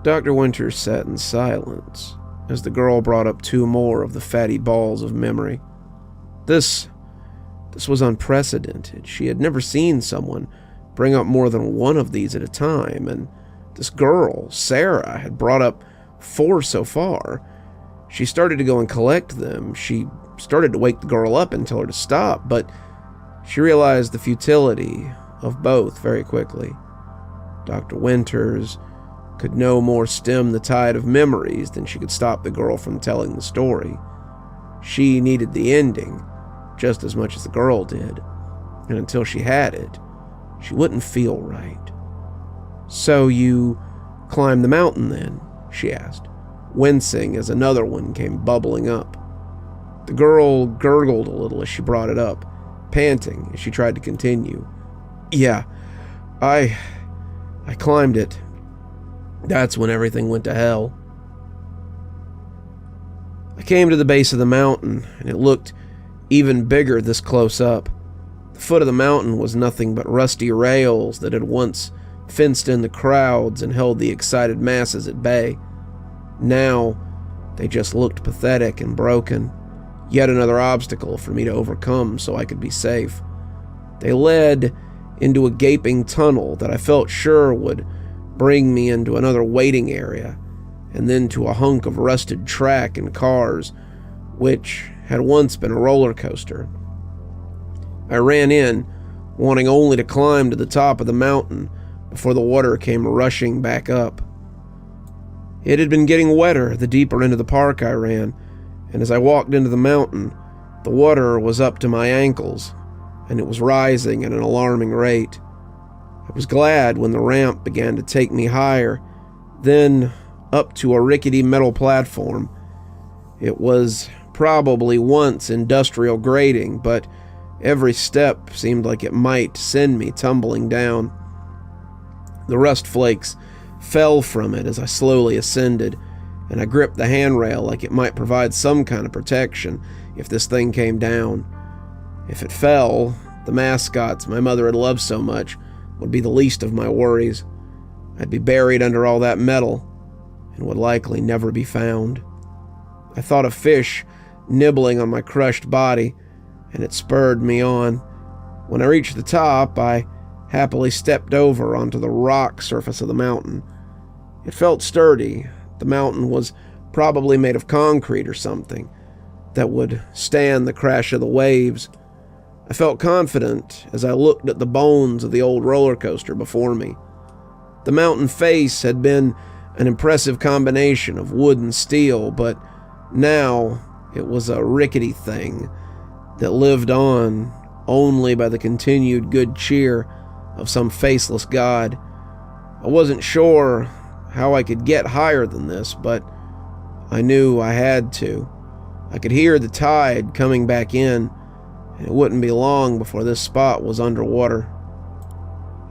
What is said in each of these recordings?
Dr. Winters sat in silence as the girl brought up 2 more of the fatty balls of memory. This was unprecedented. She had never seen someone bring up more than 1 of these at a time, and this girl, Sara, had brought up 4 so far. She started to go and collect them. She started to wake the girl up and tell her to stop, but she realized the futility of both very quickly. Dr. Winters could no more stem the tide of memories than she could stop the girl from telling the story. She needed the ending just as much as the girl did, and until she had it, she wouldn't feel right. "So you climbed the mountain then?" she asked, wincing as another one came bubbling up. The girl gurgled a little as she brought it up, panting as she tried to continue. "Yeah, I climbed it. That's when everything went to hell. I came to the base of the mountain, and it looked even bigger this close up. The foot of the mountain was nothing but rusty rails that had once fenced in the crowds and held the excited masses at bay. Now, they just looked pathetic and broken. Yet another obstacle for me to overcome so I could be safe. They led into a gaping tunnel that I felt sure would bring me into another waiting area, and then to a hunk of rusted track and cars, which had once been a roller coaster. I ran in, wanting only to climb to the top of the mountain before the water came rushing back up. It had been getting wetter the deeper into the park I ran, and as I walked into the mountain, the water was up to my ankles, and it was rising at an alarming rate. I was glad when the ramp began to take me higher, then up to a rickety metal platform. It was probably once industrial grading, but every step seemed like it might send me tumbling down. The rust flakes fell from it as I slowly ascended, and I gripped the handrail like it might provide some kind of protection if this thing came down. If it fell, the mascots my mother had loved so much would be the least of my worries. I'd be buried under all that metal and would likely never be found. I thought of fish nibbling on my crushed body, and it spurred me on. When I reached the top, I happily stepped over onto the rock surface of the mountain. It felt sturdy. The mountain was probably made of concrete or something that would stand the crash of the waves. I felt confident as I looked at the bones of the old roller coaster before me. The mountain face had been an impressive combination of wood and steel, but now it was a rickety thing that lived on only by the continued good cheer of some faceless god. I wasn't sure how I could get higher than this, but I knew I had to. I could hear the tide coming back in, and it wouldn't be long before this spot was underwater.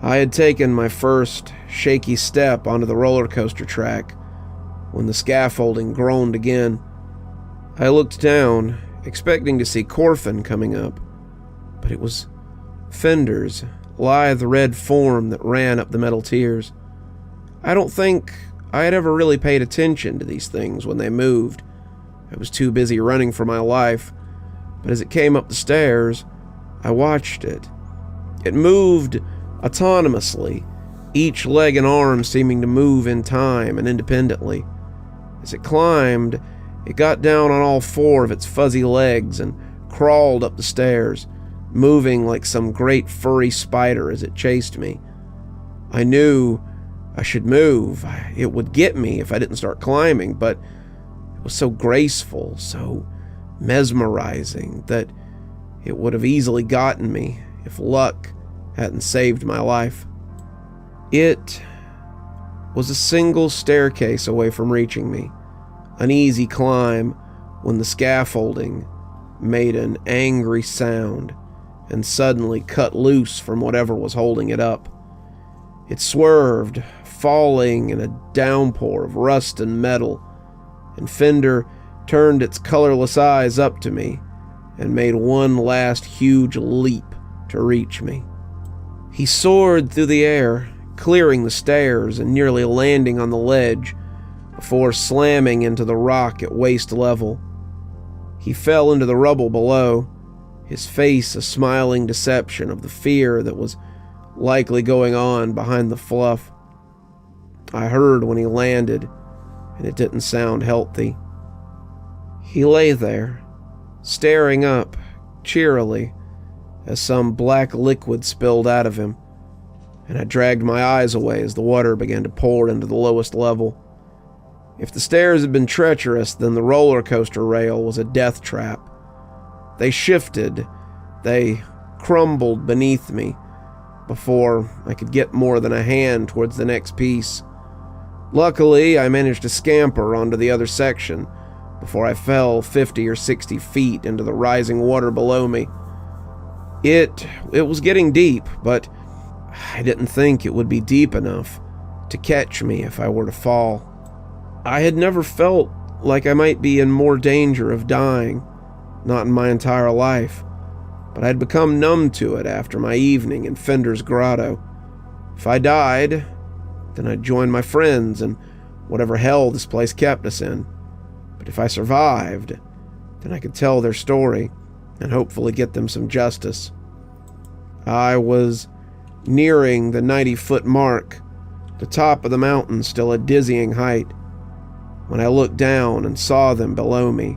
I had taken my first shaky step onto the roller coaster track when the scaffolding groaned again. I looked down, expecting to see Corfin coming up, but it was Fender's lithe red form that ran up the metal tiers. I don't think I had ever really paid attention to these things when they moved. I was too busy running for my life, but as it came up the stairs, I watched it. It moved autonomously, each leg and arm seeming to move in time and independently. As it climbed, it got down on all 4 of its fuzzy legs and crawled up the stairs, moving like some great furry spider as it chased me. I knew I should move. It would get me if I didn't start climbing, but it was so graceful, so mesmerizing, that it would have easily gotten me if luck hadn't saved my life. It was a single staircase away from reaching me, an easy climb, when the scaffolding made an angry sound and suddenly cut loose from whatever was holding it up. It swerved, falling in a downpour of rust and metal, and Fender turned its colorless eyes up to me and made one last huge leap to reach me. He soared through the air, clearing the stairs and nearly landing on the ledge before slamming into the rock at waist level. He fell into the rubble below, his face a smiling deception of the fear that was likely going on behind the fluff. I heard when he landed, and it didn't sound healthy. He lay there, staring up cheerily as some black liquid spilled out of him, and I dragged my eyes away as the water began to pour into the lowest level. If the stairs had been treacherous, then the roller coaster rail was a death trap. They shifted, they crumbled beneath me before I could get more than a hand towards the next piece. Luckily, I managed to scamper onto the other section before I fell 50 or 60 feet into the rising water below me. It was getting deep, but I didn't think it would be deep enough to catch me if I were to fall. I had never felt like I might be in more danger of dying, not in my entire life, but I'd become numb to it after my evening in Fender's Grotto. If I died, then I'd join my friends in whatever hell this place kept us in. But if I survived, then I could tell their story and hopefully get them some justice. I was nearing the 90-foot mark, the top of the mountain still a dizzying height, when I looked down and saw them below me.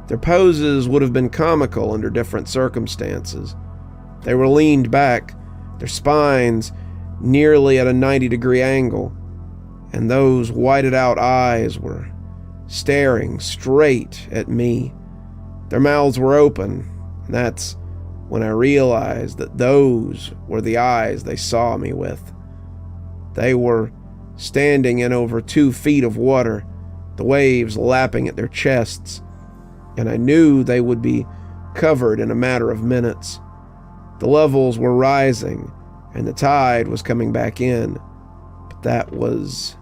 Their poses would have been comical under different circumstances. They were leaned back, their spines nearly at a 90-degree angle, and those whited-out eyes were staring straight at me. Their mouths were open, and that's when I realized that those were the eyes they saw me with. They were standing in over 2 feet of water, the waves lapping at their chests, and I knew they would be covered in a matter of minutes. The levels were rising, and the tide was coming back in, but that was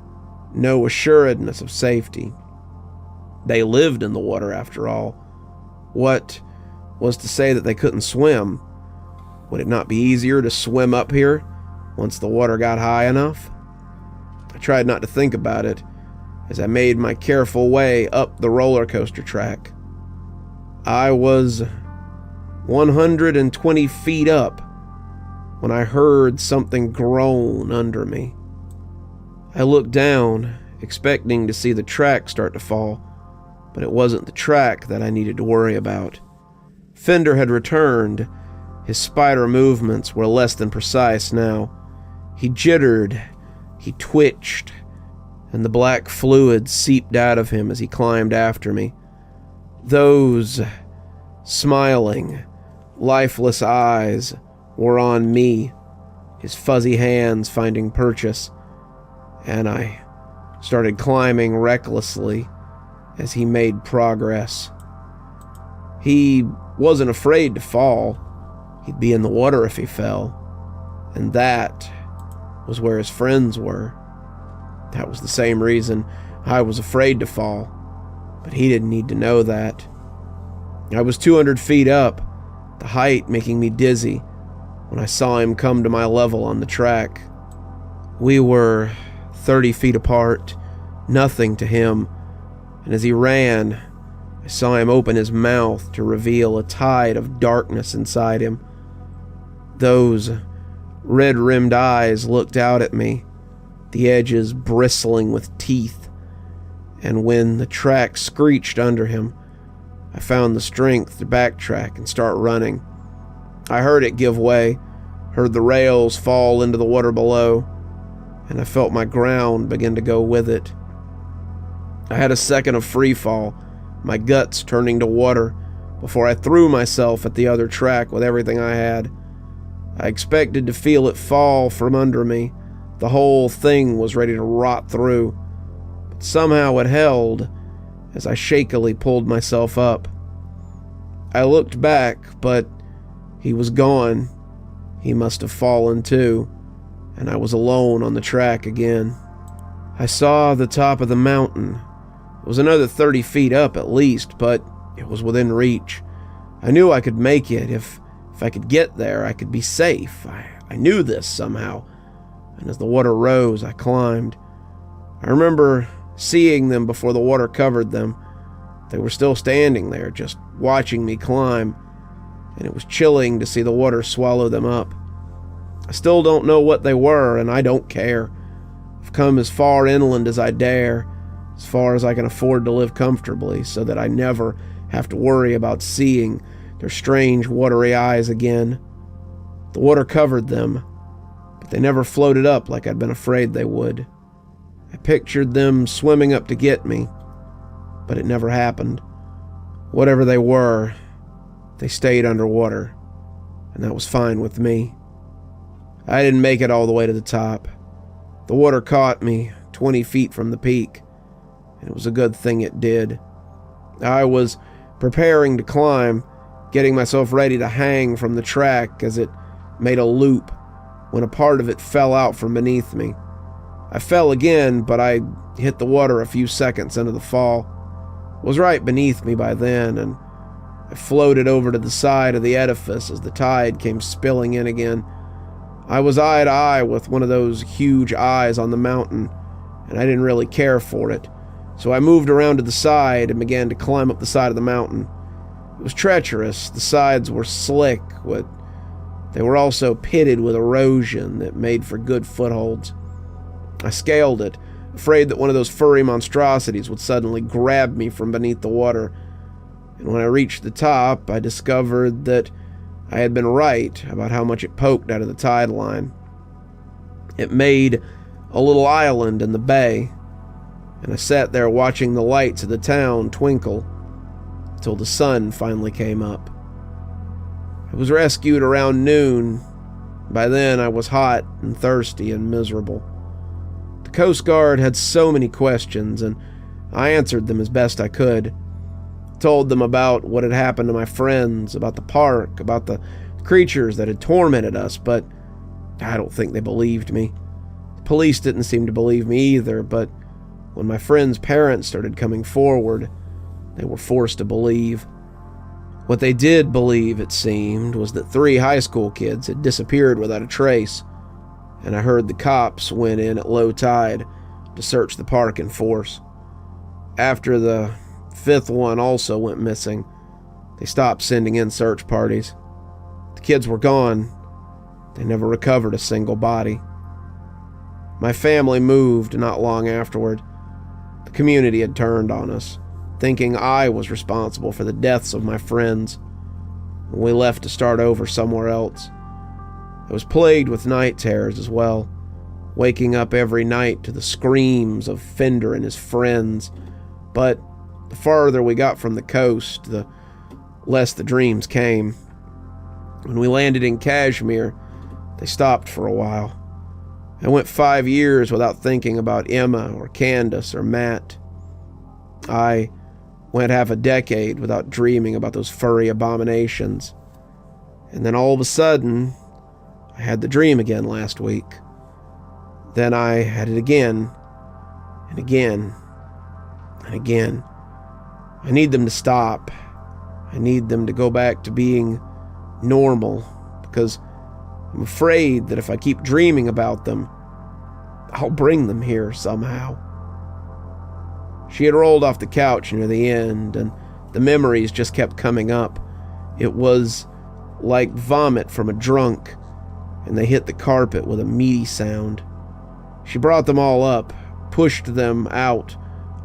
no assuredness of safety. They lived in the water, after all. What was to say that they couldn't swim? Would it not be easier to swim up here once the water got high enough? I tried not to think about it as I made my careful way up the roller coaster track. I was 120 feet up when I heard something groan under me. I looked down, expecting to see the track start to fall, but it wasn't the track that I needed to worry about. Fender had returned. His spider movements were less than precise now. He jittered, he twitched, and the black fluid seeped out of him as he climbed after me. Those smiling, lifeless eyes were on me, his fuzzy hands finding purchase, and I started climbing recklessly as he made progress. He wasn't afraid to fall. He'd be in the water if he fell, and that was where his friends were. That was the same reason I was afraid to fall, but he didn't need to know that. I was 200 feet up, the height making me dizzy, when I saw him come to my level on the track. We were 30 feet apart, nothing to him, and as he ran, I saw him open his mouth to reveal a tide of darkness inside him. Those red-rimmed eyes looked out at me, the edges bristling with teeth, and when the track screeched under him, I found the strength to backtrack and start running. I heard it give way, heard the rails fall into the water below, and I felt my ground begin to go with it. I had a second of free fall, my guts turning to water, before I threw myself at the other track with everything I had. I expected to feel it fall from under me. The whole thing was ready to rot through, but somehow it held as I shakily pulled myself up. I looked back, but he was gone. He must have fallen too, and I was alone on the track again. I saw the top of the mountain. It was another 30 feet up at least, but it was within reach. I knew I could make it. If I could get there, I could be safe. I knew this somehow, and as the water rose, I climbed. I remember seeing them before the water covered them. They were still standing there, just watching me climb, and it was chilling to see the water swallow them up. I still don't know what they were, and I don't care. I've come as far inland as I dare, as far as I can afford to live comfortably, so that I never have to worry about seeing their strange watery eyes again. The water covered them, but they never floated up like I'd been afraid they would. I pictured them swimming up to get me, but it never happened. Whatever they were, they stayed underwater, and that was fine with me. I didn't make it all the way to the top. The water caught me 20 feet from the peak, and it was a good thing it did. I was preparing to climb, getting myself ready to hang from the track as it made a loop, when a part of it fell out from beneath me. I fell again, but I hit the water a few seconds into the fall. It was right beneath me by then, and I floated over to the side of the edifice as the tide came spilling in again. I was eye to eye with one of those huge eyes on the mountain, and I didn't really care for it, so I moved around to the side and began to climb up the side of the mountain. It was treacherous. The sides were slick, but they were also pitted with erosion that made for good footholds. I scaled it, afraid that one of those furry monstrosities would suddenly grab me from beneath the water. And when I reached the top, I discovered that I had been right about how much it poked out of the tide line. It made a little island in the bay, and I sat there watching the lights of the town twinkle until the sun finally came up. I was rescued around noon. By then, I was hot and thirsty and miserable. The Coast Guard had so many questions, and I answered them as best I could. Told them about what had happened to my friends, about the park, about the creatures that had tormented us, but I don't think they believed me. The police didn't seem to believe me either, but when my friends' parents started coming forward, they were forced to believe. What they did believe, it seemed, was that 3 high school kids had disappeared without a trace, and I heard the cops went in at low tide to search the park in force. After the 5th one also went missing, they stopped sending in search parties. The kids were gone. They never recovered a single body. My family moved not long afterward. The community had turned on us, thinking I was responsible for the deaths of my friends, and we left to start over somewhere else. I was plagued with night terrors as well, waking up every night to the screams of Fender and his friends, but the farther we got from the coast, the less the dreams came. When we landed in Kashmir, they stopped for a while. I went 5 years without thinking about Emma or Candace or Matt. I went half a decade without dreaming about those furry abominations. And then all of a sudden, I had the dream again last week. Then I had it again, and again, and again. I need them to stop. I need them to go back to being normal, because I'm afraid that if I keep dreaming about them, I'll bring them here somehow. She had rolled off the couch near the end, and the memories just kept coming up. It was like vomit from a drunk, and they hit the carpet with a meaty sound. She brought them all up, pushed them out,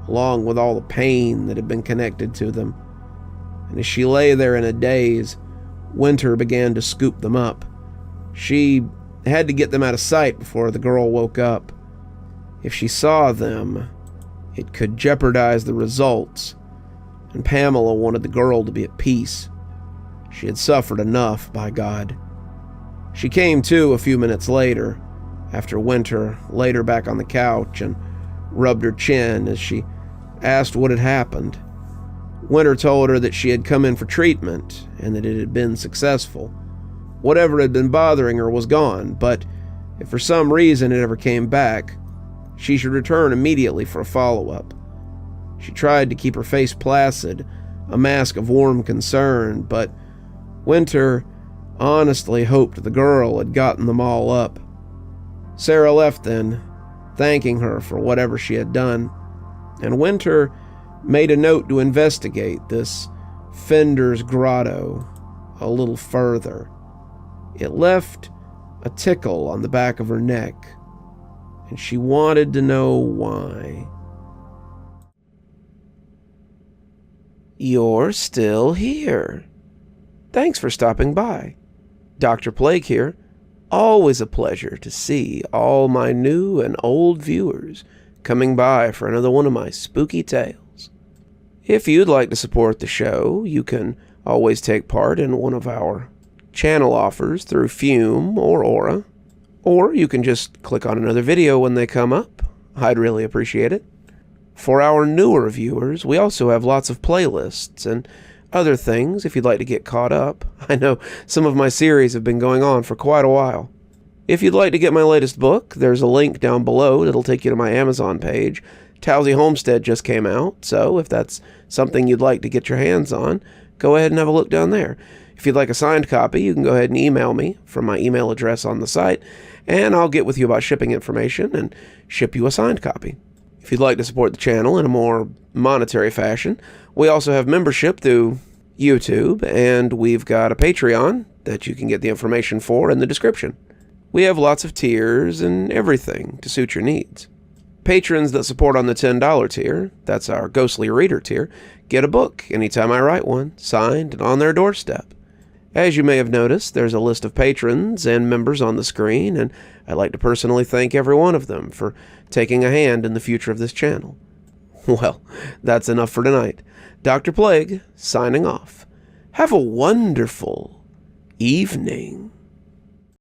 along with all the pain that had been connected to them. And as she lay there in a daze, Winter began to scoop them up. She had to get them out of sight before the girl woke up. If she saw them, it could jeopardize the results, and Pamela wanted the girl to be at peace. She had suffered enough, by God. She came to a few minutes later, after Winter laid her back on the couch and rubbed her chin as she asked what had happened. Winter told her that she had come in for treatment and that it had been successful. Whatever had been bothering her was gone, but if for some reason it ever came back, she should return immediately for a follow-up. She tried to keep her face placid, a mask of warm concern, but Winter honestly hoped the girl had gotten them all up. Sara left then, thanking her for whatever she had done. and Winter made a note to investigate this Fender's Grotto a little further. It left a tickle on the back of her neck, and she wanted to know why. You're still here. Thanks for stopping by. Dr. Plague here. Always a pleasure to see all my new and old viewers coming by for another one of my spooky tales. If you'd like to support the show, you can always take part in one of our channel offers through Fume or Aura, or you can just click on another video when they come up. I'd really appreciate it. For our newer viewers, we also have lots of playlists and other things if you'd like to get caught up. I know some of my series have been going on for quite a while. If you'd like to get my latest book, there's a link down below that'll take you to my Amazon page. Towesey Homestead just came out, so if that's something you'd like to get your hands on, go ahead and have a look down there. If you'd like a signed copy, you can go ahead and email me from my email address on the site, and I'll get with you about shipping information and ship you a signed copy. If you'd like to support the channel in a more monetary fashion, we also have membership through YouTube, and we've got a Patreon that you can get the information for in the description. We have lots of tiers and everything to suit your needs. Patrons that support on the $10 tier, that's our Ghostly Reader tier, get a book anytime I write one, signed and on their doorstep. As you may have noticed, there's a list of patrons and members on the screen, and I'd like to personally thank every one of them for taking a hand in the future of this channel. Well, that's enough for tonight. Dr. Plague, signing off. Have a wonderful evening.